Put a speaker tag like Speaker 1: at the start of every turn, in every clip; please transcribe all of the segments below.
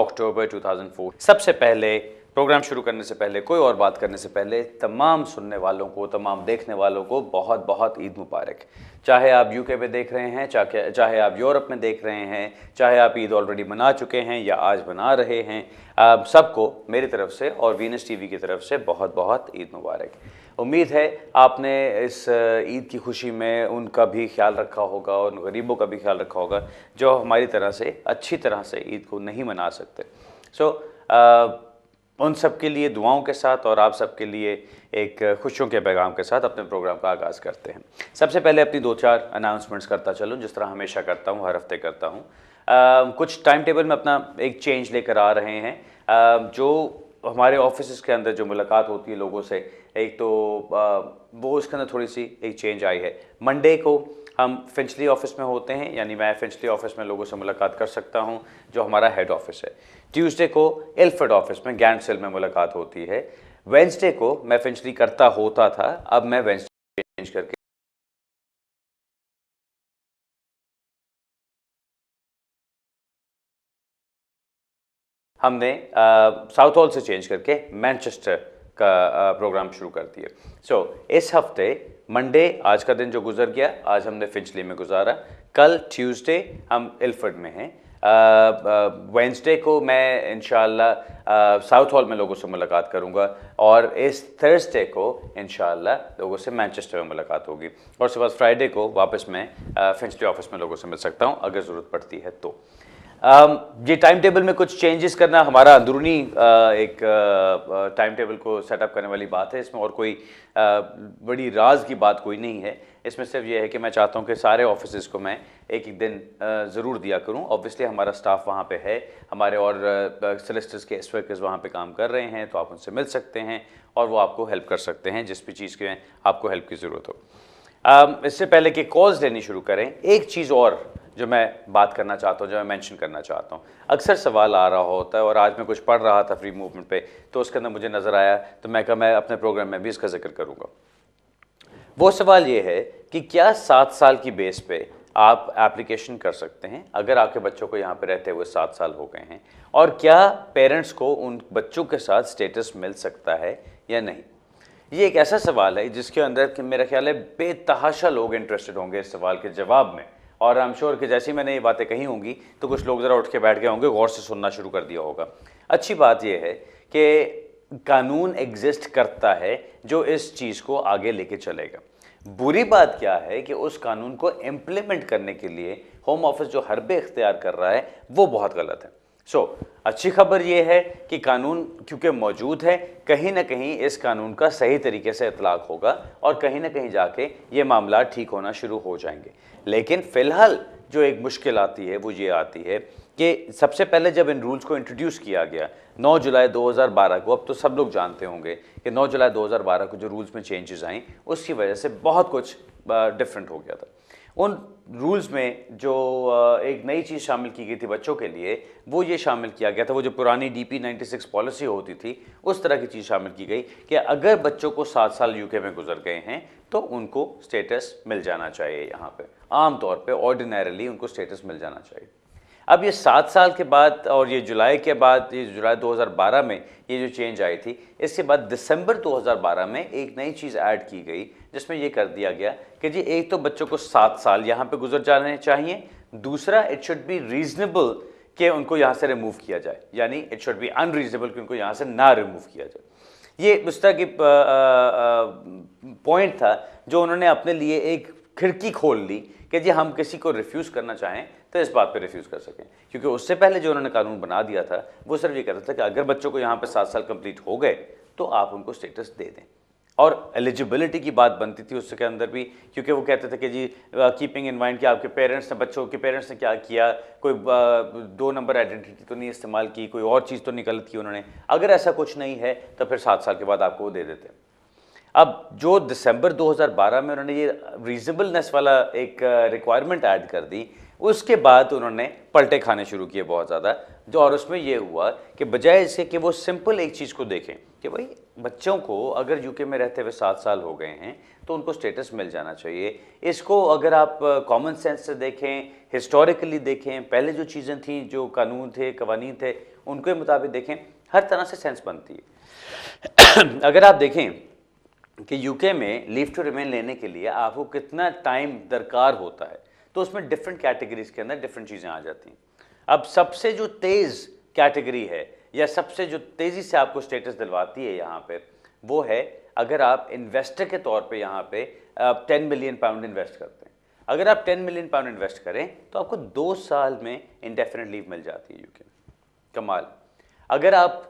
Speaker 1: अक्टूबर 2004। सबसे पहले प्रोग्राम शुरू करने से पहले, कोई और बात करने से पहले तमाम सुनने वालों को, तमाम देखने वालों को बहुत बहुत ईद मुबारक। चाहे आप यूके में देख रहे हैं, चाहे आप यूरोप में देख रहे हैं, चाहे आप ईद ऑलरेडी मना चुके हैं या आज मना रहे हैं, आप सबको मेरी तरफ से और वीनस टीवी की तरफ से बहुत बहुत ईद मुबारक। उम्मीद है आपने इस ईद की खुशी में उनका भी ख्याल रखा होगा और उन गरीबों का भी ख्याल रखा होगा जो हमारी तरह से अच्छी तरह से ईद को नहीं मना सकते। उन सब के लिए दुआओं के साथ और आप सब के लिए एक खुशियों के पैगाम के साथ अपने प्रोग्राम का आगाज़ करते हैं। सबसे पहले अपनी 2-4 अनाउंसमेंट्स करता चलूँ, जिस तरह हमेशा करता हूँ, हर हफ्ते करता हूँ। कुछ टाइम टेबल में अपना एक चेंज लेकर आ रहे हैं। जो हमारे ऑफिस के अंदर जो मुलाकात होती है लोगों से, एक तो वो उसके अंदर थोड़ी सी एक चेंज आई है। मंडे को हम फिंचली ऑफिस में होते हैं, यानी मैं फिंचली ऑफिस में लोगों से मुलाकात कर सकता हूं जो हमारा हेड ऑफिस है। ट्यूसडे को इल्फर्ड ऑफिस में गैंडसेल में मुलाकात होती है। वेंसडे को मैं फिंचली करता होता था, अब मैं वेंसडे चेंज करके हमने साउथ हॉल से चेंज करके मैनचेस्टर का प्रोग्राम शुरू कर दिया। इस हफ्ते मंडे आज का दिन जो गुजर गया, आज हमने फिंचली में गुजारा। कल ट्यूसडे हम इल्फर्ड में हैं। वेंसडे को मैं इंशाअल्लाह साउथ हॉल में लोगों से मुलाकात करूंगा और इस थर्सडे को इंशाअल्लाह लोगों से मैनचेस्टर में मुलाकात होगी और उसके बाद फ्राइडे को वापस मैं फिंचली ऑफिस में लोगों से मिल सकता हूं अगर ज़रूरत पड़ती है तो। ये टाइम टेबल में कुछ चेंजेस करना हमारा अंदरूनी एक टाइम टेबल को सेटअप करने वाली बात है। इसमें और कोई बड़ी राज की बात कोई नहीं है। इसमें सिर्फ ये है कि मैं चाहता हूँ कि सारे ऑफिसेज़ को मैं एक एक दिन ज़रूर दिया करूँ। ऑब्वियसली हमारा स्टाफ वहाँ पे है, हमारे और सोलिसिटर्स के वर्कर्स वहाँ पे काम कर रहे हैं, तो आप उनसे मिल सकते हैं और वो आपको हेल्प कर सकते हैं जिस भी चीज़ के आपको हेल्प की ज़रूरत हो। इससे पहले कि कॉल्स लेनी शुरू करें, एक चीज़ और जो मैं बात करना चाहता हूँ, जो मैं मेंशन करना चाहता हूँ। अक्सर सवाल आ रहा होता है और आज मैं कुछ पढ़ रहा था फ्री मूवमेंट पे, तो उसके अंदर मुझे नज़र आया, तो मैं कहा मैं अपने प्रोग्राम में भी इसका जिक्र करूँगा। वो सवाल ये है कि क्या 7 साल की बेस पे आप एप्लीकेशन कर सकते हैं अगर आपके बच्चों को यहाँ पे रहते हुए 7 साल हो गए हैं, और क्या पेरेंट्स को उन बच्चों के साथ स्टेटस मिल सकता है या नहीं। ये एक ऐसा सवाल है जिसके अंदर कि मेरा ख्याल है बेतहाशा लोग इंटरेस्टेड होंगे इस सवाल के जवाब में, और आई एम श्योर कि जैसे ही मैंने ये बातें कही होंगी तो कुछ लोग ज़रा उठ के बैठ गए होंगे, गौर से सुनना शुरू कर दिया होगा। अच्छी बात यह है कि कानून एग्जिस्ट करता है जो इस चीज़ को आगे लेके चलेगा। बुरी बात क्या है कि उस कानून को इम्प्लीमेंट करने के लिए होम ऑफिस जो हरबे इख्तियार कर रहा है वो बहुत गलत है। अच्छी खबर ये है कि कानून क्योंकि मौजूद है, कहीं ना कहीं इस कानून का सही तरीके से इतलाक होगा और कहीं ना कहीं जाके ये मामला ठीक होना शुरू हो जाएंगे। लेकिन फ़िलहाल जो एक मुश्किल आती है वो ये आती है कि सबसे पहले जब इन रूल्स को इंट्रोड्यूस किया गया 9 जुलाई 2012 को, अब तो सब लोग जानते होंगे कि 9 जुलाई 2012 को जो रूल्स में चेंजेस आई उसकी वजह से बहुत कुछ डिफरेंट हो गया था। उन रूल्स में जो एक नई चीज़ शामिल की गई थी बच्चों के लिए, वो ये शामिल किया गया था, वो जो पुरानी DP 96 पॉलिसी होती थी उस तरह की चीज़ शामिल की गई कि अगर बच्चों को 7 साल यूके में गुजर गए हैं तो उनको स्टेटस मिल जाना चाहिए। यहाँ पे आम तौर पे ऑर्डिनरीली उनको स्टेटस मिल जाना चाहिए। अब ये 7 साल के बाद और ये जुलाई के बाद, ये जुलाई 2012 में ये जो चेंज आई थी, इसके बाद दिसंबर 2012 में एक नई चीज़ ऐड की गई जिसमें ये कर दिया गया कि जी एक तो बच्चों को 7 साल यहाँ पे गुजर जाने चाहिए, दूसरा इट शुड बी रीजनेबल कि उनको यहाँ से रिमूव किया जाए, यानी इट शुड बी अनरीजनेबल कि उनको यहाँ से ना रिमूव किया जाए। ये उस तरह की पॉइंट था जो उन्होंने अपने लिए एक खिड़की खोल ली कि जी हम किसी को रिफ्यूज़ करना चाहें तो इस बात पे रिफ्यूज़ कर सकें। क्योंकि उससे पहले जो उन्होंने कानून बना दिया था वो सिर्फ ये कहता था कि अगर बच्चों को यहाँ पे 7 साल कंप्लीट हो गए तो आप उनको स्टेटस दे दें, और एलिजिबिलिटी की बात बनती थी उसके अंदर भी, क्योंकि वो कहते थे कि जी कीपिंग इन माइंड कि आपके पेरेंट्स ने, बच्चों के पेरेंट्स ने क्या किया, कोई 2 नंबर आइडेंटिटी तो नहीं इस्तेमाल की, कोई और चीज़ तो नहीं गलत की उन्होंने। अगर ऐसा कुछ नहीं है तो फिर 7 साल के बाद आपको वो दे देते। अब जो दिसंबर 2012 में उन्होंने ये रीजनेबलनेस वाला एक रिक्वायरमेंट ऐड कर दी, उसके बाद उन्होंने पलटे खाने शुरू किए बहुत ज़्यादा, जो और उसमें ये हुआ कि बजाय इसके कि वो सिंपल एक चीज़ को देखें कि भाई बच्चों को अगर यूके में रहते हुए 7 साल हो गए हैं तो उनको स्टेटस मिल जाना चाहिए। इसको अगर आप कॉमन सेंस से देखें, हिस्टोरिकली देखें, पहले जो चीज़ें थी, जो कानून थे, कवानीन थे, उनके मुताबिक देखें, हर तरह से सेंस बनती है। अगर आप देखें कि यूके में लीव टू रिमेन लेने के लिए आपको कितना टाइम दरकार होता है, तो उसमें डिफरेंट कैटेगरीज के अंदर डिफरेंट चीज़ें आ जाती हैं। अब सबसे जो तेज़ कैटेगरी है या सबसे जो तेज़ी से आपको स्टेटस दिलवाती है यहाँ पे, वो है अगर आप इन्वेस्टर के तौर पे यहाँ पे 10 मिलियन पाउंड इन्वेस्ट करते हैं। अगर आप 10 मिलियन पाउंड इन्वेस्ट करें तो आपको 2 साल में इंडेफिनिट लीव मिल जाती है यूके में। कमाल। अगर आप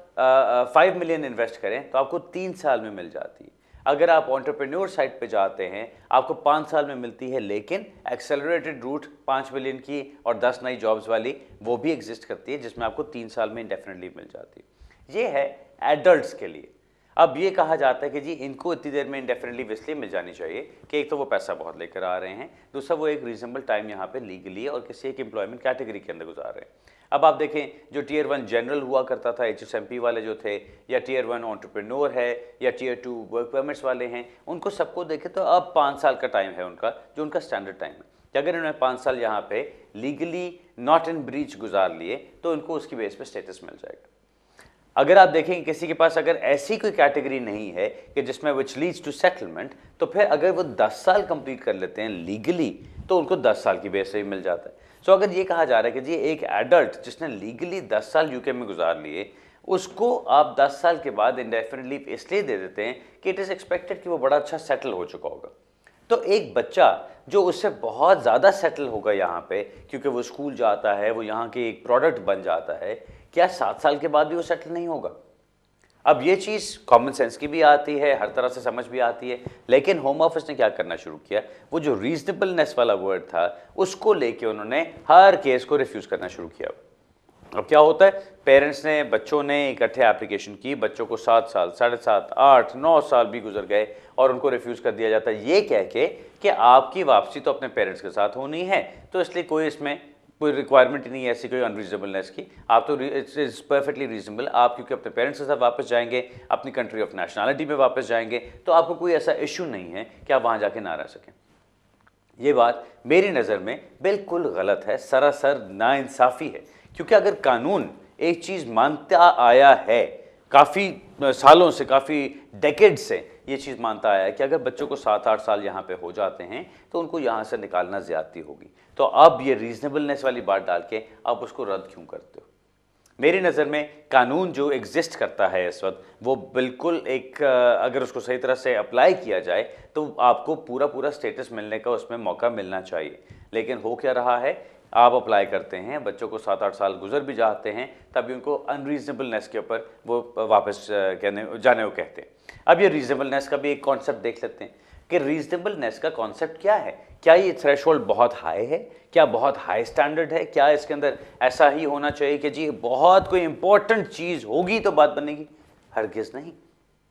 Speaker 1: 5 मिलियन इन्वेस्ट करें तो आपको 3 साल में मिल जाती है। अगर आप एंटरप्रेन्योर साइट पे जाते हैं आपको 5 साल में मिलती है, लेकिन एक्सेलरेटेड रूट 5 मिलियन की और 10 नई जॉब्स वाली वो भी एग्जिस्ट करती है, जिसमें आपको 3 साल में इंडेफिनिट लीव मिल जाती है। ये है एडल्ट्स के लिए। अब ये कहा जाता है कि जी इनको इतनी देर में इंडेफिनिट लीव इसलिए मिल जानी चाहिए कि एक तो वो पैसा बहुत लेकर आ रहे हैं, दूसरा वो एक रीजनेबल टाइम यहाँ पे लीगली और किसी एक एम्प्लॉयमेंट कैटेगरी के अंदर गुजार रहे हैं। अब आप देखें, जो टियर 1 जनरल हुआ करता था, HSMP वाले जो थे, या टियर 1 एंटरप्रेन्योर है, या टियर 2 वर्क परमिट्स वाले हैं, उनको सबको देखें तो अब 5 साल का टाइम है उनका, जो उनका स्टैंडर्ड टाइम है कि अगर उन्होंने 5 साल यहाँ पे लीगली नॉट इन ब्रीच गुजार लिए तो उनको उसकी बेस पे स्टेटस मिल जाएगा। अगर आप देखें किसी के पास अगर ऐसी कोई कैटेगरी नहीं है कि जिसमें विच लीड्स टू सेटलमेंट, तो फिर अगर वो 10 साल कंप्लीट कर लेते हैं लीगली तो उनको 10 साल की बेस पे मिल जाता है। सो अगर ये कहा जा रहा है कि जी एक एडल्ट जिसने लीगली 10 साल यूके में गुजार लिए, उसको आप 10 साल के बाद इंडेफिनिट लीव इसलिए दे देते हैं कि इट इज़ एक्सपेक्टेड कि वो बड़ा अच्छा सेटल हो चुका होगा। तो एक बच्चा जो उससे बहुत ज़्यादा सेटल होगा यहाँ पे, क्योंकि वो स्कूल जाता है, वो यहाँ के एक प्रोडक्ट बन जाता है, क्या 7 साल के बाद भी वो सेटल नहीं होगा? अब ये चीज़ कॉमन सेंस की भी आती है, हर तरह से समझ भी आती है, लेकिन होम ऑफिस ने क्या करना शुरू किया, वो जो रीजनेबलनेस वाला वर्ड था उसको लेके उन्होंने हर केस को रिफ्यूज़ करना शुरू किया। अब क्या होता है, पेरेंट्स ने, बच्चों ने इकट्ठे एप्लीकेशन की, बच्चों को 7 साल, 7.5, 8, 9 साल भी गुजर गए और उनको रिफ्यूज़ कर दिया जाता है ये कह के कि आपकी वापसी तो अपने पेरेंट्स के साथ होनी है, तो इसलिए कोई इसमें कोई रिक्वायरमेंट नहीं है ऐसी कोई अनरीजनेबलनेस की, आप तो इट्स इज़ परफेक्टली रीजनेबल, आप क्योंकि अपने पेरेंट्स के साथ वापस जाएंगे, अपनी कंट्री ऑफ नेशनलिटी में वापस जाएंगे, तो आपको कोई ऐसा इशू नहीं है कि आप वहाँ जाके ना रह सकें। ये बात मेरी नज़र में बिल्कुल गलत है, सरासर नाइंसाफ़ी है, क्योंकि अगर कानून एक चीज़ मानता आया है, काफ़ी सालों से, काफ़ी डेकेड से ये चीज़ मानता आया है कि अगर बच्चों को 7-8 साल यहाँ पे हो जाते हैं तो उनको यहाँ से निकालना ज़्यादती होगी, तो अब ये रीजनेबलनेस वाली बात डाल के आप उसको रद्द क्यों करते हो? मेरी नज़र में कानून जो एग्जिस्ट करता है इस वक्त वो बिल्कुल एक, अगर उसको सही तरह से अप्लाई किया जाए तो आपको पूरा पूरा स्टेटस मिलने का उसमें मौका मिलना चाहिए। लेकिन हो क्या रहा है, आप अप्लाई करते हैं, बच्चों को 7-8 साल गुजर भी जाते हैं, तभी उनको अनरीजनेबलनेस के ऊपर वो वापस जाने को कहते हैं। अब ये रीजनेबलनेस का भी एक कॉन्सेप्ट देख लेते हैं कि रीजनेबलनेस का कॉन्सेप्ट क्या है। क्या ये थ्रेशोल्ड बहुत हाई है? क्या बहुत हाई स्टैंडर्ड है? क्या इसके अंदर ऐसा ही होना चाहिए कि जी बहुत कोई इंपॉर्टेंट चीज़ होगी तो बात बनेगी? हरगिज़ नहीं,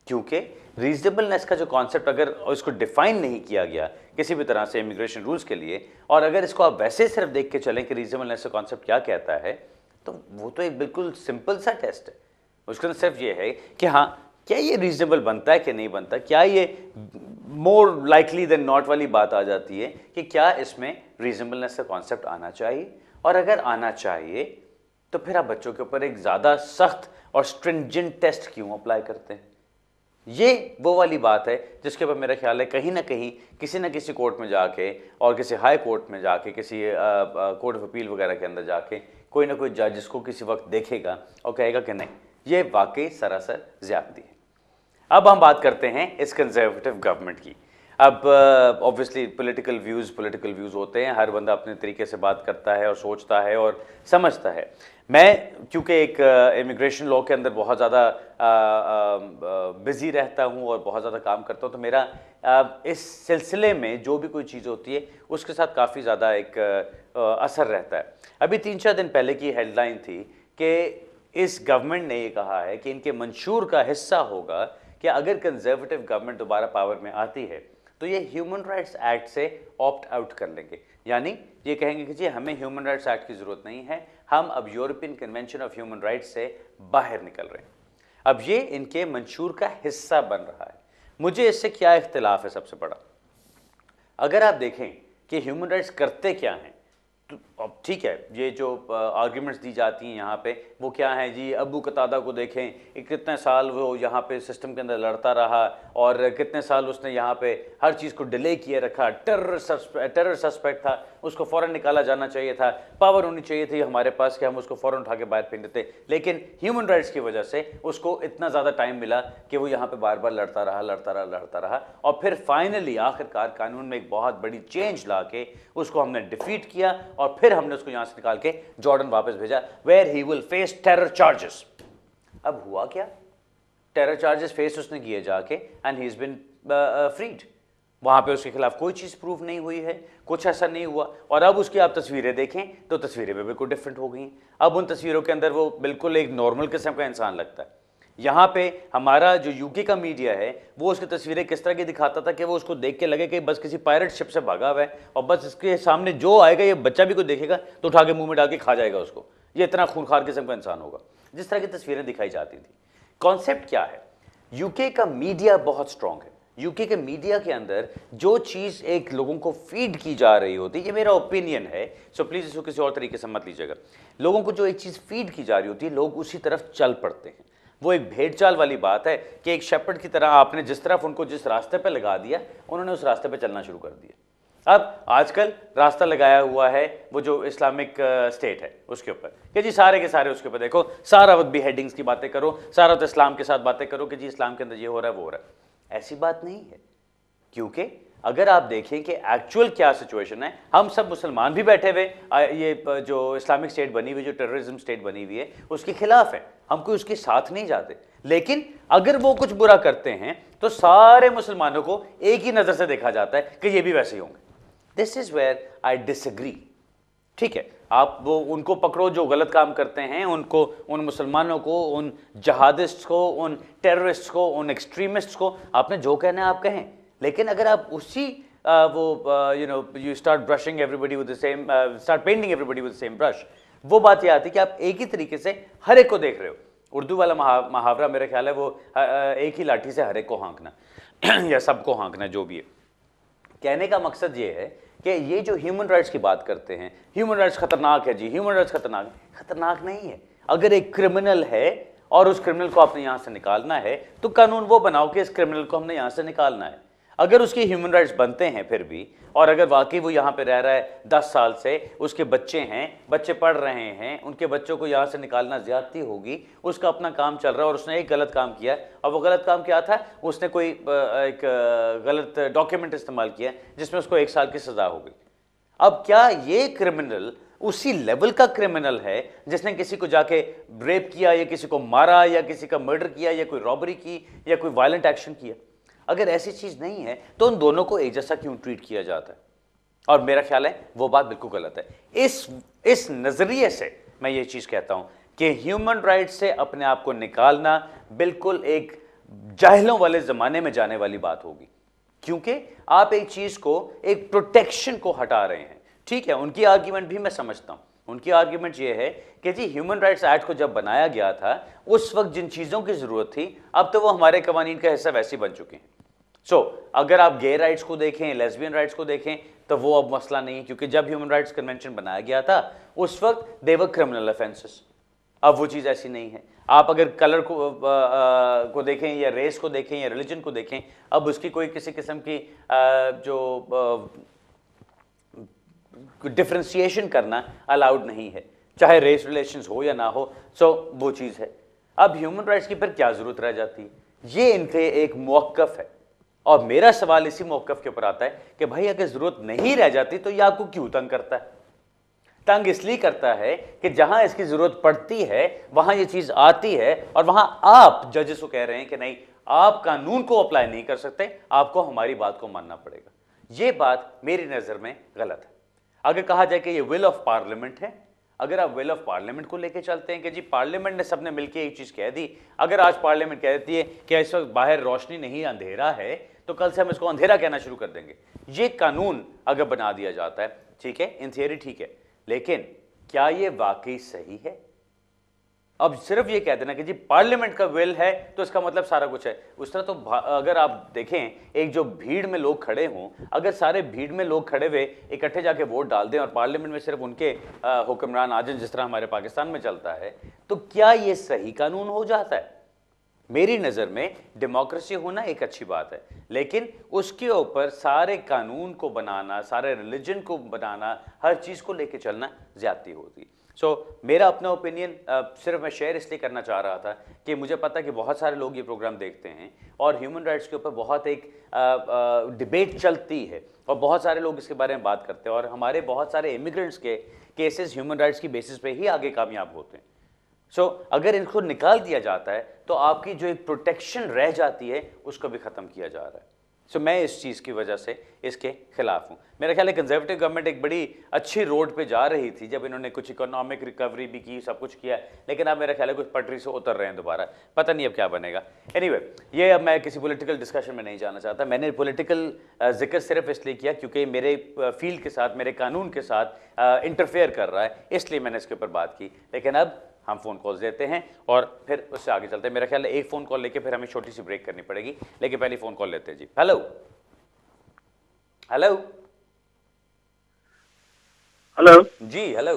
Speaker 1: क्योंकि रीजनेबलनेस का जो कॉन्सेप्ट अगर इसको डिफाइन नहीं किया गया किसी भी तरह से इमिग्रेशन रूल्स के लिए, और अगर इसको आप वैसे सिर्फ देख के चलें कि रीजनेबलनेस का कॉन्सेप्ट क्या कहता है, तो वो तो एक बिल्कुल सिंपल सा टेस्ट है। उसके अंदर सिर्फ ये है कि हाँ, क्या ये रीजनेबल बनता है कि नहीं बनता, क्या ये मोर लाइकली देन नॉट वाली बात आ जाती है कि क्या इसमें रीजनेबलनेस का कॉन्सेप्ट आना चाहिए, और अगर आना चाहिए तो फिर आप बच्चों के ऊपर एक ज़्यादा सख्त और स्ट्रिंजेंट टेस्ट क्यों अप्लाई करते हैं? ये वो वाली बात है जिसके ऊपर मेरा ख्याल है कहीं ना कहीं किसी न किसी कोर्ट में जाके और किसी हाई कोर्ट में जाके, किसी कोर्ट ऑफ अपील वगैरह के अंदर जाके कोई ना कोई जज इसको किसी वक्त देखेगा और कहेगा कि नहीं, ये वाकई सरासर ज़्यादती है। अब हम बात करते हैं इस कंजर्वेटिव गवर्नमेंट की। अब ऑब्वियसली पॉलिटिकल व्यूज़ होते हैं, हर बंदा अपने तरीके से बात करता है और सोचता है और समझता है। मैं क्योंकि एक इमिग्रेशन लॉ के अंदर बहुत ज़्यादा बिज़ी रहता हूँ और बहुत ज़्यादा काम करता हूँ, तो मेरा इस सिलसिले में जो भी कोई चीज़ होती है उसके साथ काफ़ी ज़्यादा एक असर रहता है। अभी 3-4 दिन पहले की हेडलाइन थी कि इस गवर्नमेंट ने ये कहा है कि इनके मंशूर का हिस्सा होगा कि अगर कंजर्वेटिव गवर्नमेंट दोबारा पावर में आती है तो ये ह्यूमन राइट्स एक्ट से ऑप्ट आउट कर लेंगे, यानी ये कहेंगे कि जी हमें ह्यूमन राइट्स एक्ट की ज़रूरत नहीं है, हम अब European convention of human rights से बाहर निकल रहे हैं। अब ये इनके मंशूर का हिस्सा बन रहा है। मुझे इससे क्या इख्तिलाफ है? सबसे बड़ा, अगर आप देखें कि ह्यूमन राइट्स करते क्या हैं, तो अब ठीक है, ये जो आर्ग्यूमेंट्स दी जाती हैं यहाँ पे वो क्या है जी, अबू कतादा को देखें, कितने साल वो यहाँ पे सिस्टम के अंदर लड़ता रहा और कितने साल उसने यहाँ पे हर चीज़ को डिले किए रखा, टेरर सस्पेक्ट था, उसको फ़ौरन निकाला जाना चाहिए था, पावर होनी चाहिए थी हमारे पास कि हम उसको फ़ौरन उठा के बाहर फेंक देते, लेकिन ह्यूमन राइट्स की वजह से उसको इतना ज़्यादा टाइम मिला कि वो यहाँ पे बार बार लड़ता रहा और फिर फाइनली आखिरकार कानून में एक बहुत बड़ी चेंज ला के उसको हमने डिफीट किया और फिर हमने उसको यहाँ से निकाल के जॉर्डन वापस भेजा, where he will face terror charges. अब हुआ क्या, टेरर चार्जेस फेस उसने किए जाके and he is been freed. वहां पे उसके खिलाफ कोई चीज प्रूव नहीं हुई है, कुछ ऐसा नहीं हुआ। और अब उसकी आप तस्वीरें देखें तो तस्वीरें भी बिल्कुल डिफरेंट हो गई। अब उन तस्वीरों के अंदर वो बिल्कुल एक नॉर्मल किस्म का इंसान लगता है। यहाँ पे हमारा जो यूके का मीडिया है वो उसकी तस्वीरें किस तरह की दिखाता था कि वो उसको देख के लगे कि बस किसी पायरेट शिप से भागा हुआ है और बस इसके सामने जो आएगा ये बच्चा भी कोई देखेगा तो उठा के मुंह में डाल के खा जाएगा उसको, ये इतना खूंखार किस्म का इंसान होगा, जिस तरह की तस्वीरें दिखाई जाती थी। कॉन्सेप्ट क्या है, यूके का मीडिया बहुत स्ट्रांग है। यूके के मीडिया के अंदर जो चीज़ एक लोगों को फीड की जा रही होती है, ये मेरा ओपिनियन है, सो प्लीज़ इसको किसी और तरीके से मत लीजिएगा। लोगों को जो एक चीज़ फीड की जा रही होती है लोग उसी तरफ चल पड़ते हैं। वो एक भेड़ चाल वाली बात है कि एक शेपर्ड की तरह आपने जिस तरफ उनको जिस रास्ते पे लगा दिया उन्होंने उस रास्ते पे चलना शुरू कर दिया। अब आजकल रास्ता लगाया हुआ है वो जो इस्लामिक स्टेट है उसके ऊपर कि जी सारे के सारे उसके ऊपर देखो, सारा वक्त बेहेडिंग्स की बातें करो, सारा वक्त इस्लाम के साथ बातें करो कि जी इस्लाम के अंदर ये हो रहा है वो हो रहा है। ऐसी बात नहीं है, क्योंकि अगर आप देखें कि एक्चुअल क्या सिचुएशन है, हम सब मुसलमान भी बैठे हुए ये जो इस्लामिक स्टेट बनी हुई, जो टेररिज्म स्टेट बनी हुई है उसके खिलाफ है, हम कोई उसके साथ नहीं जाते। लेकिन अगर वो कुछ बुरा करते हैं तो सारे मुसलमानों को एक ही नज़र से देखा जाता है कि ये भी वैसे ही होंगे। This is where I disagree. ठीक है, आप वो उनको पकड़ो जो गलत काम करते हैं, उनको, उन मुसलमानों को, उन जहादिस्ट को, उन टेररिस्ट को, उन एक्सट्रीमिस्ट को, आपने जो कहना है आप कहें, लेकिन अगर आप उसी you start brushing everybody with the same, start painting everybody with the same brush, वो बात ये आती है कि आप एक ही तरीके से हर एक को देख रहे हो। उर्दू वाला मुहावरा मेरा ख्याल है वो एक ही लाठी से हर एक को हाँकना या सबको हाँकना, जो भी है। कहने का मकसद ये है कि ये जो ह्यूमन राइट्स की बात करते हैं, ह्यूमन राइट्स खतरनाक है जी, ह्यूमन राइट्स खतरनाक नहीं है। अगर एक क्रिमिनल है और उस क्रिमिनल को आपने यहाँ से निकालना है तो कानून वो बनाओ कि इस क्रिमिनल को हमने यहाँ से निकालना है। अगर उसके ह्यूमन राइट्स बनते हैं फिर भी, और अगर वाकई वो यहाँ पे रह रहा है 10 साल से, उसके बच्चे हैं, बच्चे पढ़ रहे हैं, उनके बच्चों को यहाँ से निकालना ज़्यादती होगी, उसका अपना काम चल रहा है और उसने एक गलत काम किया, और वो गलत काम क्या था, उसने कोई एक गलत डॉक्यूमेंट इस्तेमाल किया जिसमें उसको 1 साल की सज़ा हो गई। अब क्या ये क्रिमिनल उसी लेवल का क्रिमिनल है जिसने किसी को जाके रेप किया या किसी को मारा या किसी का मर्डर किया या कोई रॉबरी की या कोई वायलेंट एक्शन किया? अगर ऐसी चीज नहीं है तो उन दोनों को एक जैसा क्यों ट्रीट किया जाता है? और मेरा ख्याल है वो बात बिल्कुल गलत है। इस नजरिए से मैं ये चीज कहता हूं कि ह्यूमन राइट से अपने आप को निकालना बिल्कुल एक जाहिलों वाले जमाने में जाने वाली बात होगी, क्योंकि आप एक चीज को, एक प्रोटेक्शन को हटा रहे हैं। ठीक है, उनकी आर्ग्यूमेंट भी मैं समझता हूं। उनकी आर्ग्यूमेंट ये है कि जी ह्यूमन राइट्स एक्ट को जब बनाया गया था उस वक्त जिन चीज़ों की ज़रूरत थी अब तो वो हमारे कवानीन का हिस्सा वैसे बन चुके हैं। सो अगर आप गे राइट्स को देखें, लेस्बियन राइट्स को देखें, तो वो अब मसला नहीं है, क्योंकि जब ह्यूमन राइट्स कन्वेंशन बनाया गया था उस वक्त दे वर क्रिमिनल ऑफेंसेस। अब वो चीज़ ऐसी नहीं है। आप अगर कलर को देखें या रेस को देखें या रिलीजन को देखें, अब उसकी कोई किसी किस्म की जो डिफ्रेंशिएशन करना अलाउड नहीं है, चाहे रेस रिलेशंस हो या ना हो। सो वो चीज़ है। अब ह्यूमन राइट्स की फिर क्या ज़रूरत रह जाती है? ये इनके एक मौक़िफ़ है, और मेरा सवाल इसी मौक़िफ़ के ऊपर आता है कि भाई अगर ज़रूरत नहीं रह जाती तो ये आपको क्यों तंग करता है? तंग इसलिए करता है कि जहां इसकी ज़रूरत पड़ती है वहां ये चीज़ आती है और वहां आप जजेस को कह रहे हैं कि नहीं, आप कानून को अप्लाई नहीं कर सकते, आपको हमारी बात को मानना पड़ेगा। ये बात मेरी नज़र में गलत है। अगर कहा जाए कि ये विल ऑफ पार्लियामेंट है, अगर आप विल ऑफ पार्लियामेंट को लेके चलते हैं कि जी पार्लियामेंट ने सबने मिलकर एक चीज़ कह दी, अगर आज पार्लियामेंट कह देती है कि इस वक्त बाहर रोशनी नहीं अंधेरा है, तो कल से हम इसको अंधेरा कहना शुरू कर देंगे। ये कानून अगर बना दिया जाता है, ठीक है, इन थियरी ठीक है, लेकिन क्या ये वाकई सही है? अब सिर्फ ये कह देना कि जी पार्लियामेंट का विल है तो इसका मतलब सारा कुछ है, उस तरह तो अगर आप देखें एक जो भीड़ में लोग खड़े हों, अगर सारे भीड़ में लोग खड़े हुए इकट्ठे जाके वोट डाल दें और पार्लियामेंट में सिर्फ उनके हुक्मरान आ जाएं जिस तरह हमारे पाकिस्तान में चलता है, तो क्या ये सही कानून हो जाता है? मेरी नज़र में डेमोक्रेसी होना एक अच्छी बात है, लेकिन उसके ऊपर सारे कानून को बनाना, सारे रिलीजन को बनाना, हर चीज़ को लेके चलना ज्यादती होती है। मेरा अपना ओपिनियन सिर्फ मैं शेयर इसलिए करना चाह रहा था कि मुझे पता कि बहुत सारे लोग ये प्रोग्राम देखते हैं और ह्यूमन राइट्स के ऊपर बहुत एक डिबेट चलती है और बहुत सारे लोग इसके बारे में बात करते हैं और हमारे बहुत सारे इमिग्रेंट्स के केसेस ह्यूमन राइट्स की बेसिस पे ही आगे कामयाब होते हैं। अगर इनको निकाल दिया जाता है तो आपकी जो एक प्रोटेक्शन रह जाती है उसको भी ख़त्म किया जा रहा है। मैं इस चीज़ की वजह से इसके खिलाफ हूँ। मेरा ख्याल है कंजर्वेटिव गवर्नमेंट एक बड़ी अच्छी रोड पे जा रही थी जब इन्होंने कुछ इकोनॉमिक रिकवरी भी की, सब कुछ किया, लेकिन अब मेरा ख्याल है कुछ पटरी से उतर रहे हैं दोबारा, पता नहीं अब क्या बनेगा। एनीवे, ये अब मैं किसी पॉलिटिकल डिस्कशन में नहीं जाना चाहता। मैंने पॉलिटिकल जिक्र सिर्फ इसलिए किया क्योंकि मेरे फील्ड के साथ, मेरे कानून के साथ इंटरफेयर कर रहा है, इसलिए मैंने इसके ऊपर बात की। लेकिन अब हम फ़ोन कॉल्स देते हैं और फिर उससे आगे चलते हैं। मेरा ख्याल है एक फ़ोन कॉल लेके फिर हमें छोटी सी ब्रेक करनी पड़ेगी, लेकिन पहले फ़ोन कॉल लेते हैं जी। हेलो हेलो
Speaker 2: हेलो
Speaker 1: जी, हेलो।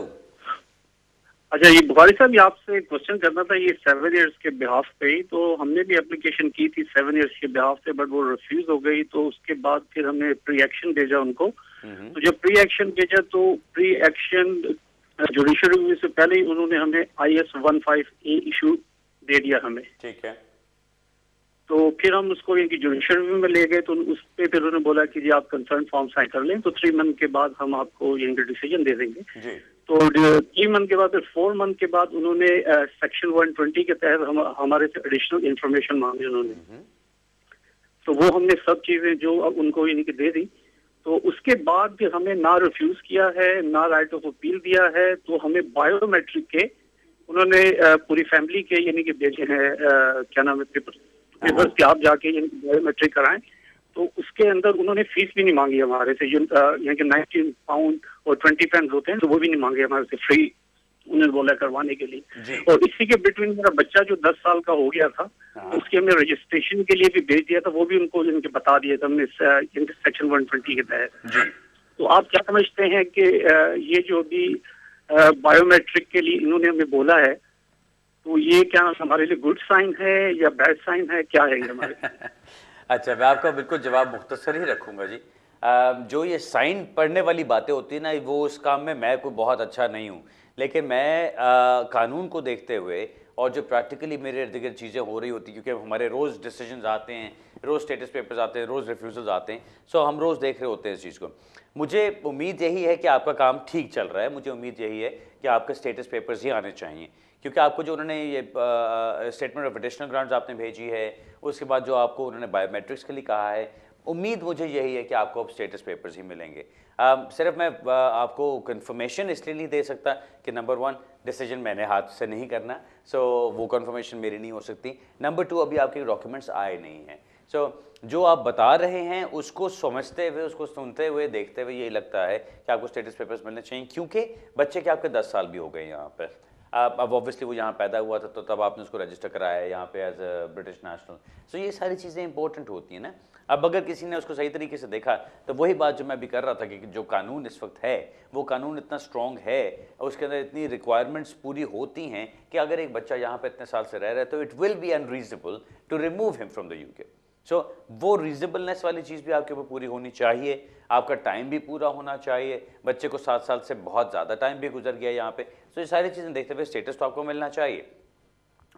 Speaker 2: अच्छा, ये बुखारी साहब, ये आपसे क्वेश्चन करना था। ये 7 इयर्स के बिहाफ पे ही तो हमने भी एप्लीकेशन की थी 7 इयर्स के बिहाफ पे, बट वो रिफ्यूज हो गई। तो उसके बाद फिर हमने प्री एक्शन भेजा उनको। तो जब प्री एक्शन भेजा तो प्री एक्शन जुडिशियल रिव्यू से पहले ही उन्होंने हमें IS 15A इशू दे दिया हमें।
Speaker 1: ठीक है।
Speaker 2: तो फिर हम उसको इनकी जुडिशियल रिव्यू में ले गए तो उस पर फिर उन्होंने बोला कि जी आप कंसर्न फॉर्म साइन कर लें, तो 3 मंथ के बाद हम आपको इनका डिसीजन दे देंगे जी। तो 3 मंथ के बाद, फिर 4 मंथ के बाद उन्होंने सेक्शन 120 के तहत हमारे से एडिशनल इंफॉर्मेशन मांगी उन्होंने। तो वो हमने सब चीजें जो उनको इनकी दे दी। तो उसके बाद भी हमें ना रिफ्यूज किया है, ना राइट ऑफ अपील दिया है। तो हमें बायोमेट्रिक के उन्होंने पूरी फैमिली के यानी कि भेजे हैं, क्या नाम है, पेपर्स कि आप जाके बायोमेट्रिक कराएं। तो उसके अंदर उन्होंने फीस भी नहीं मांगी हमारे से, यहाँ के 19 पाउंड और 20 पेंस होते हैं, तो वो भी नहीं मांगे हमारे से, फ्री उन्होंने बोला करवाने के लिए। और इसी के बिटवीन मेरा बच्चा जो 10 साल का हो गया था, उसके हमने रजिस्ट्रेशन के लिए भी भेज दिया था, वो भी उनको इनके बता दिया था हमने सेक्शन 120 के तहत। तो आप क्या समझते हैं कि ये जो भी बायोमेट्रिक के लिए इन्होंने हमें बोला है, तो ये क्या हमारे लिए गुड साइन है या बैड साइन है, क्या है ये हमारे?
Speaker 1: अच्छा, मैं आपका बिल्कुल जवाब मुख्तसर ही रखूंगा जी। जो ये साइन पढ़ने वाली बातें होती है ना, वो उस काम में मैं कोई बहुत अच्छा नहीं हूँ, लेकिन मैं कानून को देखते हुए और जो प्रैक्टिकली मेरे इर्द गिर्द चीज़ें हो रही होती, क्योंकि हमारे रोज़ डिसीजंस आते हैं, रोज़ स्टेटस पेपर्स आते हैं, रोज़ रिफ्यूजल्स आते हैं, हम रोज़ देख रहे होते हैं इस चीज़ को। मुझे उम्मीद यही है कि आपका काम ठीक चल रहा है, मुझे उम्मीद यही है कि आपके स्टेटस पेपर्स ही आने चाहिए, क्योंकि आपको जो उन्होंने ये स्टेटमेंट ऑफ एडिशनल ग्रांट्स आपने भेजी है, उसके बाद जो आपको उन्होंने बायोमेट्रिक्स के लिए कहा है, उम्मीद मुझे यही है कि आपको अब स्टेटस पेपर्स ही मिलेंगे। सिर्फ मैं आपको कंफर्मेशन इसलिए नहीं दे सकता कि नंबर 1 डिसीजन मैंने हाथ से नहीं करना, वो कंफर्मेशन मेरी नहीं हो सकती। नंबर 2 अभी आपके डॉक्यूमेंट्स आए नहीं हैं। जो आप बता रहे हैं उसको समझते हुए, उसको सुनते हुए, देखते हुए यही लगता है कि आपको स्टेटस पेपर्स मिलने चाहिए, क्योंकि बच्चे के आपके 10 साल भी हो गए यहाँ पर। अब ऑब्वियसली वो यहाँ पैदा हुआ था तो तब आपने उसको रजिस्टर कराया है यहाँ पे एज अ ब्रिटिश नेशनल। ये सारी चीज़ें इंपॉर्टेंट होती हैं ना। अब अगर किसी ने उसको सही तरीके से देखा तो वही बात जो मैं भी कर रहा था कि जो कानून इस वक्त है वो कानून इतना स्ट्रॉन्ग है, उसके अंदर इतनी रिक्वायरमेंट्स पूरी होती हैं कि अगर एक बच्चा यहाँ पे इतने साल से रह रहा है तो it will be unreasonable to remove him from the UK. वो रीजनेबलनेस वाली चीज़ भी आपके ऊपर पूरी होनी चाहिए, आपका टाइम भी पूरा होना चाहिए। बच्चे को 7 साल से बहुत ज़्यादा टाइम भी गुजर गया यहाँ पे, ये सारी चीज़ें देखते हुए स्टेटस तो आपको मिलना चाहिए।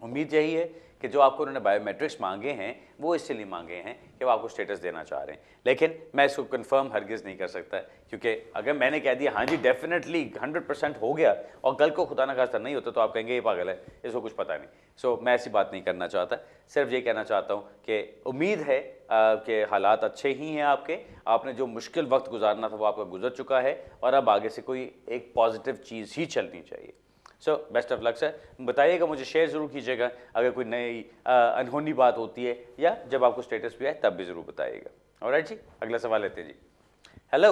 Speaker 1: उम्मीद यही है कि जो आपको उन्होंने बायोमेट्रिक्स मांगे हैं वो इसलिए मांगे हैं कि वो आपको स्टेटस देना चाह रहे हैं, लेकिन मैं इसको कंफर्म हरगिज़ नहीं कर सकता, क्योंकि अगर मैंने कह दिया हाँ जी डेफिनेटली 100% हो गया और कल को खुदा ना खास्ता नहीं होता तो आप कहेंगे ये पागल है, इसको कुछ पता नहीं। मैं ऐसी बात नहीं करना चाहता, सिर्फ ये कहना चाहता हूँ कि उम्मीद है कि हालात अच्छे ही हैं आपके, आपने जो मुश्किल वक्त गुजारना था वो आपका गुजर चुका है और अब आगे से कोई एक पॉजिटिव चीज़ ही चलनी चाहिए। Best of luck sir. बताइएगा, मुझे शेयर ज़रूर कीजिएगा अगर कोई नई अनहोनी बात होती है या जब आपको स्टेटस भी आए तब भी ज़रूर बताइएगा। ऑलराइट जी, अगला सवाल लेते हैं जी। हेलो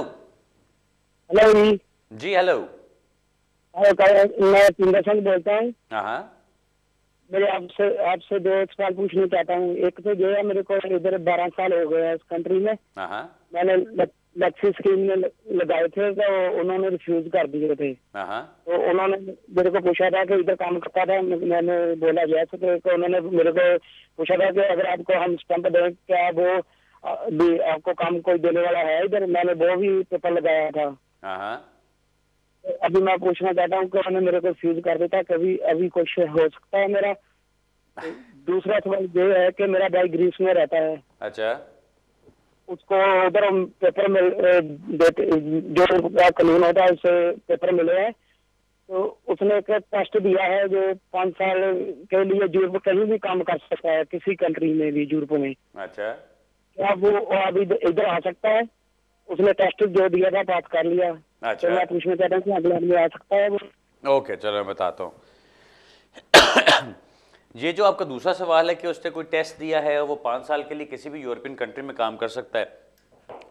Speaker 2: हेलो
Speaker 1: जी। हेलो,
Speaker 2: मैं पिंदर सिंह बोलता हूँ।
Speaker 1: हाँ।
Speaker 3: मेरे आपसे आपसे दो सवाल पूछना चाहता हूँ। एक तो जो है, मेरे को इधर 12 साल हो गए हैं इस कंट्री में।
Speaker 1: हाँ
Speaker 3: मैंने लक्ष्य स्कीम में लगाए थे, तो उन्होंने रिफ्यूज कर दिए थे।
Speaker 1: हाँ
Speaker 3: तो उन्होंने मेरे को पूछा था कि इधर काम करता था, मैंने बोला यस। तो उन्होंने मेरे को पूछा था कि अगर आपको हम स्टैंप दें, क्या वो भी आपको काम कोई देने वाला है इधर? मैंने वो भी पेपर लगाया था।
Speaker 1: हाँ
Speaker 3: तो अभी मैं पूछना चाहता हूँ कि उन्होंने मेरे को रिफ्यूज कर देता, कभी अभी कुछ हो सकता है मेरा? तो दूसरा सवाल ये है कि मेरा भाई ग्रीस में रहता है,
Speaker 1: अच्छा
Speaker 3: उसको उधर पेपर मिल देते, जो कानून होता है उससे पेपर मिले हैं। तो उसने एक टेस्ट दिया है जो 5 साल के लिए यूरोप कहीं भी काम कर सकता है, किसी कंट्री में भी यूरोप में।
Speaker 1: अच्छा
Speaker 3: क्या वो अभी इधर आ सकता है? उसने टेस्ट जो दिया था पास कर लिया।
Speaker 1: अच्छा
Speaker 3: तो मैं पूछना चाहता हूँ कि अगले आदमी आ सकता है वो?
Speaker 1: ओके, चलो मैं बताता हूँ। ये जो आपका दूसरा सवाल है कि उसने कोई टेस्ट दिया है और वो 5 साल के लिए किसी भी यूरोपियन कंट्री में काम कर सकता है,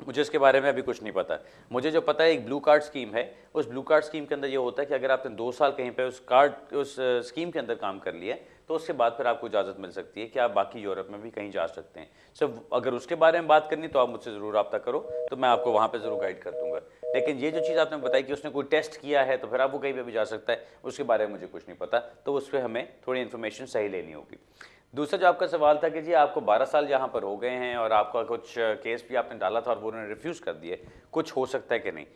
Speaker 1: मुझे इसके बारे में अभी कुछ नहीं पता। मुझे जो पता है एक ब्लू कार्ड स्कीम है, उस ब्लू कार्ड स्कीम के अंदर ये होता है कि अगर आपने 2 साल कहीं पे उस स्कीम के अंदर काम कर लिया है तो उसके बाद फिर आपको इजाज़त मिल सकती है कि आप बाकी यूरोप में भी कहीं जा सकते हैं। सब अगर उसके बारे में बात करनी तो आप मुझसे ज़रूर रब्ता करो, तो मैं आपको वहाँ पे ज़रूर गाइड कर दूंगा। लेकिन ये जो चीज़ आपने बताई कि उसने कोई टेस्ट किया है तो फिर आप वो कहीं पे भी जा सकता है, उसके बारे में मुझे कुछ नहीं पता, तो उस पर हमें थोड़ी इन्फॉर्मेशन सही लेनी होगी। दूसरा जो आपका सवाल था कि जी आपको 12 साल यहाँ पर हो गए हैं और आपका कुछ केस भी आपने डाला था और वो उन्होंने रिफ्यूज़ कर दिए, कुछ हो सकता है कि नहीं।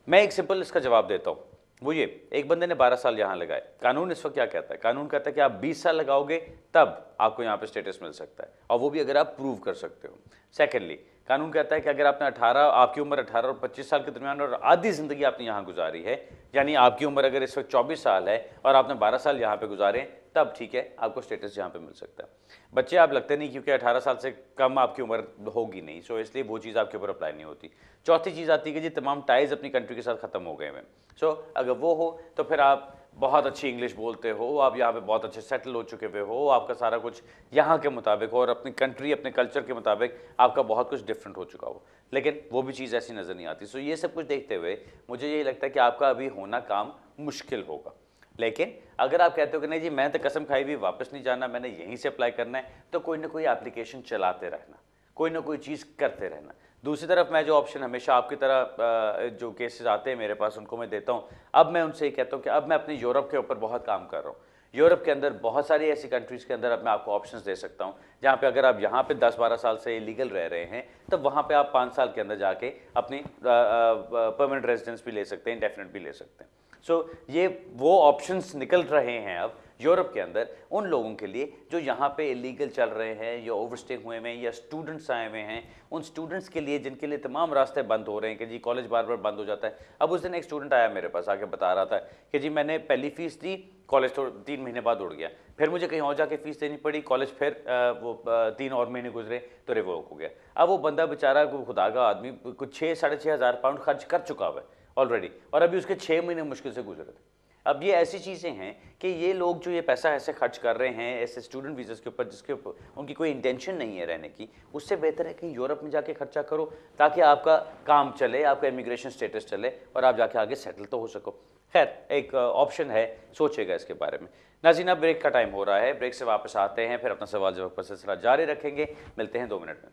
Speaker 1: मैं एक सिंपल इसका जवाब देता हूँ। वो ये, एक बंदे ने 12 साल यहाँ लगाए, कानून इस वक्त क्या कहता है? कानून कहता है कि आप 20 साल लगाओगे तब आपको यहाँ पे स्टेटस मिल सकता है, और वो भी अगर आप प्रूव कर सकते हो। सेकेंडली, कानून कहता है कि अगर आपने 18 आपकी उम्र 18 और 25 साल के दरमियान और आधी ज़िंदगी आपने यहाँ गुजारी है, यानी आपकी उम्र अगर इस वक्त 24 साल है और आपने 12 साल यहाँ पे गुजारे, तब ठीक है आपको स्टेटस यहाँ पे मिल सकता है। बच्चे आप लगते नहीं, क्योंकि 18 साल से कम आपकी उम्र होगी नहीं, सो इसलिए वो चीज़ आपके ऊपर अप्लाई नहीं होती। चौथी चीज़ आती है कि जी तमाम टाइज अपनी कंट्री के साथ ख़त्म हो गए हैं। सो अगर वो हो तो फिर आप बहुत अच्छी इंग्लिश बोलते हो, आप यहाँ पे बहुत अच्छे सेटल हो चुके हुए हो, आपका सारा कुछ यहाँ के मुताबिक हो और अपनी कंट्री अपने कल्चर के मुताबिक आपका बहुत कुछ डिफरेंट हो चुका हो, लेकिन वो भी चीज़ ऐसी नज़र नहीं आती। सो ये सब कुछ देखते हुए मुझे यही लगता है कि आपका अभी होना काम मुश्किल होगा। लेकिन अगर आप कहते हो कि नहीं जी मैं तो कसम खाई हुई वापस नहीं जाना, मैंने यहीं से अप्लाई करना है, तो कोई ना कोई एप्लीकेशन चलाते रहना, कोई ना कोई चीज़ करते रहना। दूसरी तरफ मैं जो ऑप्शन हमेशा आपकी तरह जो केसेस आते हैं मेरे पास उनको मैं देता हूँ। अब मैं उनसे ये कहता हूँ कि अब मैं अपनी यूरोप के ऊपर बहुत काम कर रहा हूँ। यूरोप के अंदर बहुत सारी ऐसी कंट्रीज़ के अंदर अब मैं आपको ऑप्शंस दे सकता हूँ जहाँ पे अगर आप यहाँ पे 10-12 साल से इलीगल रह रहे हैं, तब वहाँ पे आप 5 साल के अंदर जाके अपनी परमानेंट रेजिडेंस भी ले सकते हैं, इंडेफिनिट भी ले सकते हैं। सो ये वो ऑप्शंस निकल रहे हैं अब यूरोप के अंदर उन लोगों के लिए जो यहाँ पे इलीगल चल रहे हैं या ओवरस्टे हुए हैं या स्टूडेंट्स आए हुए हैं, उन स्टूडेंट्स के लिए जिनके लिए तमाम रास्ते बंद हो रहे हैं कि जी कॉलेज बार बार बंद हो जाता है। अब उस दिन एक स्टूडेंट आया मेरे पास, आके बता रहा था कि जी मैंने पहली फ़ीस दी, कॉलेज तो 3 महीने बाद उड़ गया, फिर मुझे कहीं और जाके फ़ीस देनी पड़ी, कॉलेज फिर वो 3 और महीने गुजरे तो रिवोक हो गया। अब वो बंदा बेचारा खुदा का आदमी कुछ 6-6.5 हज़ार पाउंड खर्च कर चुका हुआ है ऑलरेडी, और अभी उसके 6 महीने मुश्किल से गुजरे थे। अब ये ऐसी चीज़ें हैं कि ये लोग जो ये पैसा ऐसे खर्च कर रहे हैं ऐसे स्टूडेंट वीज़ा के ऊपर जिसके ऊपर उनकी कोई इंटेंशन नहीं है रहने की, उससे बेहतर है कि यूरोप में जाके खर्चा करो ताकि आपका काम चले, आपका इमिग्रेशन स्टेटस चले और आप जाके आगे सेटल तो हो सको। खैर एक ऑप्शन है, सोचेगा इसके बारे में। नाज़रीन, ब्रेक का टाइम हो रहा है, ब्रेक से वापस आते हैं, फिर अपना सवाल जवाब का सिलसिला जारी रखेंगे। मिलते हैं 2 मिनट में।